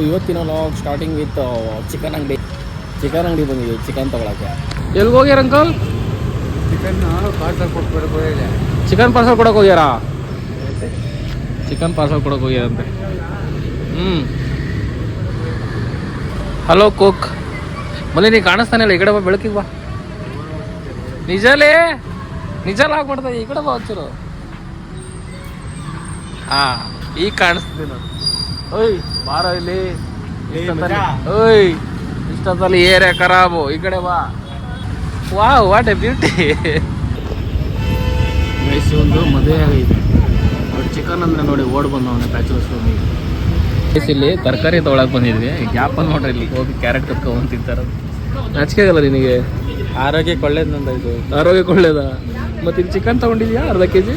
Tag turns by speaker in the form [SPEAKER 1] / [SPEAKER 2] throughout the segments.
[SPEAKER 1] ಇವತ್ತಿನ log starting with chicken ಅಂಗಡಿ ಬಂದಿದ್ದೀವಿ ಚಿಕನ್ ತೊಗೊಳಕ್ಕೆ. ಎಲ್ಲಿಗೆ ಹೋಗ್ಯಾರ ಅಂಕಲ್?
[SPEAKER 2] ಚಿಕನ್ ಪಾರ್ಸಲ್ ಕೊಟ್ಬಿಡಕ್ಕೆ
[SPEAKER 1] ಚಿಕನ್ ಪಾರ್ಸಲ್ ಕೊಡೋಕೆ ಹೋಗ್ಯಾರಾ? ಚಿಕನ್ ಪಾರ್ಸಲ್ ಕೊಡೋಕೆ ಹೋಗ್ಯಾರಂತೆ. Hello cook. ಮಲ್ಲಿ ನೀ ಕಾಣಿಸ್ತಾನೆ ಇಲ್ಲ, ಈ ಕಡೆ ಬಾ, ಬೆಳಕಿಗೆ ಬಾ. ನಿಜ ಆಗ್ಬಿಡ್ತಾ, ಈ ಕಡೆ ಬಾ ಹಚ್ಚರು. ಹಾಂ, ಈಗ ಕಾಣಿಸ್ತೀನಿ ನಾನು. ಓಯ್ ಬಾರ ಇಲ್ಲಿ. ಓಯ್ ಇಷ್ಟೊತ್ತಲ್ಲಿ ಏರಿಯಾ ಖರಾಬು, ಈ ಕಡೆ ಬಾ. Wow, what A beauty. ವಯಸ್ಸು ಒಂದು ಮದುವೆ ಆಗೈತೆ. ಅವ್ರು ಚಿಕನ್ ಅಂದರೆ ನೋಡಿ ಓಡ್ ಬಂದವನೇ ಬ್ಯಾಚುಲರ್ಸ್ ರೂಮಿಗೆ. ಇಲ್ಲಿ ತರಕಾರಿ ತೊಗೊಳಕ್ಕೆ ಬಂದಿದ್ವಿ. ಗ್ಯಾಪ ನೋಡ್ರಿ, ಇಲ್ಲಿ ಹೋಗಿ ಕ್ಯಾರೆಟ್ ಕತ್ಕೊಂಡು ತಿಂತಾರೆ. ನಾಚಿಕೆ ಆಗಲ್ಲ ನಿನಗೆ?
[SPEAKER 2] ಆರೋಗ್ಯಕ್ಕೆ ಒಳ್ಳೇದು ನಂದು ಇದು.
[SPEAKER 1] ಆರೋಗ್ಯಕ್ಕೆ ಒಳ್ಳೇದಾ? ಮತ್ತು ಇಲ್ಲಿ ಚಿಕನ್ ತೊಗೊಂಡಿದ್ಯಾ ಅರ್ಧ kg?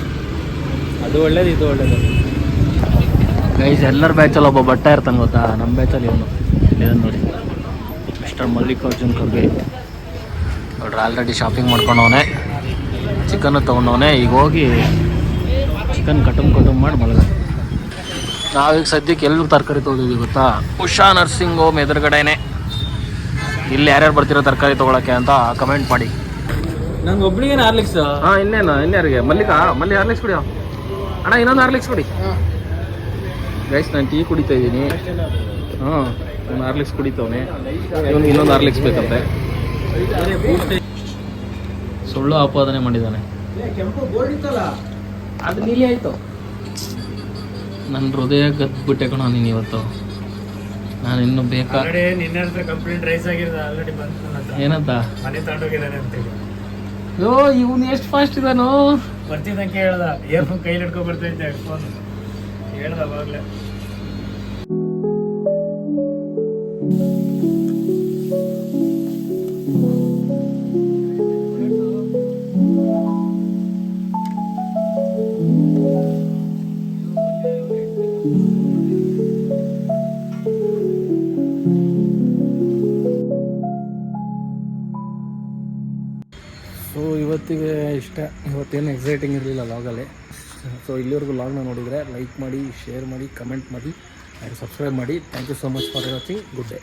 [SPEAKER 2] ಅದು ಒಳ್ಳೇದು, ಇದು ಒಳ್ಳೇದು.
[SPEAKER 1] ಗೈಸ್, ಎಲ್ಲರ ಬ್ಯಾಚಲ್ಲಿ ಒಬ್ಬ ಬಟ್ಟ ಇರ್ತಾನೆ ಗೊತ್ತಾ? ನಮ್ಮ ಬ್ಯಾಚಲ್ಲಿ ಇವನು ಇದನ್ನು ನೋಡಿ, ಮಿಸ್ಟರ್ ಮಲ್ಲಿಕಾರ್ಜುನ್ ಖರ್ಗೆ. ನೋಡ್ರಿ, ಆಲ್ರೆಡಿ ಶಾಪಿಂಗ್ ಮಾಡ್ಕೊಂಡವನೇ, ಚಿಕನ್ನು ತೊಗೊಂಡವನೇ. ಈಗ ಹೋಗಿ ಚಿಕನ್ ಕಟುಮ್ ಮಾಡಿ ಮಲಗ. ನಾವೀಗ ಸದ್ಯಕ್ಕೆ ಎಲ್ಲರೂ ತರಕಾರಿ ತೊಗೊಂಡಿದ್ವಿ ಗೊತ್ತಾ? ಉಷಾ ನರ್ಸಿಂಗ್ ಹೋಮ್ ಎದುರುಗಡೆನೆ. ಇಲ್ಲಿ ಯಾರ್ಯಾರು ಬರ್ತಿರೋ ತರಕಾರಿ ತೊಗೊಳಕ್ಕೆ ಅಂತ ಕಮೆಂಟ್ ಮಾಡಿ.
[SPEAKER 2] ನಂಗೆ ಒಬ್ಳಿಗೆ ಹಾರ್ಲಿಕ್ಸ್.
[SPEAKER 1] ಹಾಂ, ಇನ್ಯಾರಿಗೆ? ಮಲ್ಲಿ ಹಾರ್ಲಿಕ್ಸ್ ಕುಡಿಯೋ ಅಣ್ಣ, ಇನ್ನೊಂದು ಹಾರ್ಲಿಕ್ಸ್ ಕುಡಿ. ಗೈಸ್, ನಾನು ಟೀ ಕುಡಿತಾ ಇದ್ದೀನಿ. ಹಾಂ, ನಾನು ಹಾರ್ಲಿಕ್ಸ್ ಕುಡಿತವನೆ. ಇವನಿಗೆ ಇನ್ನೊಂದು ಹಾರ್ಲಿಕ್ಸ್ ಬೇಕಂತೆ. ಸುಳ್ಳು ಆಪಾದನೆ ಮಾಡಿದ್ದಾನೆ. ಅದು ನೀಲಿ ಆಯಿತು. ನನ್ನ ಹೃದಯ ಗದ್ಬಿಟ್ಟೆ ಕಣೋ ನೀನು ಇವತ್ತು. ನಾನು ಇನ್ನೂ ಬೇಕಾ?
[SPEAKER 2] ಕಂಪ್ಲೇಂಟ್ ರೈಸ್ ಆಗಿರೋದು ಆಲ್ರೆಡಿ ಬಂತು.
[SPEAKER 1] ಏನಂತ?
[SPEAKER 2] ಮನೆ ತಗೊಂಡೋಗಿದ್ದಾನೆ ಅಂತೇಳಿ.
[SPEAKER 1] ಯೋ, ಇವನು ಎಷ್ಟು ಫಾಸ್ಟ್ ಇದ್ದಾನು.
[SPEAKER 2] ಬರ್ತಿದ್ದಂಗೆ ಹೇಳ್ದ, ಇಯರ್ಫೋನ್ ಕೈಲಿ ಹಿಡ್ಕೊ ಬರ್ತಾ ಫೋನ್ ಹೇಳ್ದ ಅವಾಗಲೇ.
[SPEAKER 1] ಸೊ ಇವತ್ತಿಗೆ ಇಷ್ಟ. ಇವತ್ತೇನು ಎಕ್ಸೈಟಿಂಗ್ ಇರಲಿಲ್ಲ ಲಾಗಲ್ಲಿ. ಸೊ ಇಲ್ಲಿವರೆಗೂ ಲಾಗ್ನ ನೋಡಿದರೆ ಲೈಕ್ ಮಾಡಿ, ಶೇರ್ ಮಾಡಿ, ಕಮೆಂಟ್ ಮಾಡಿ ಆ್ಯಂಡ್ ಸಬ್ಸ್ಕ್ರೈಬ್ ಮಾಡಿ. Thank you so much for watching. Good day.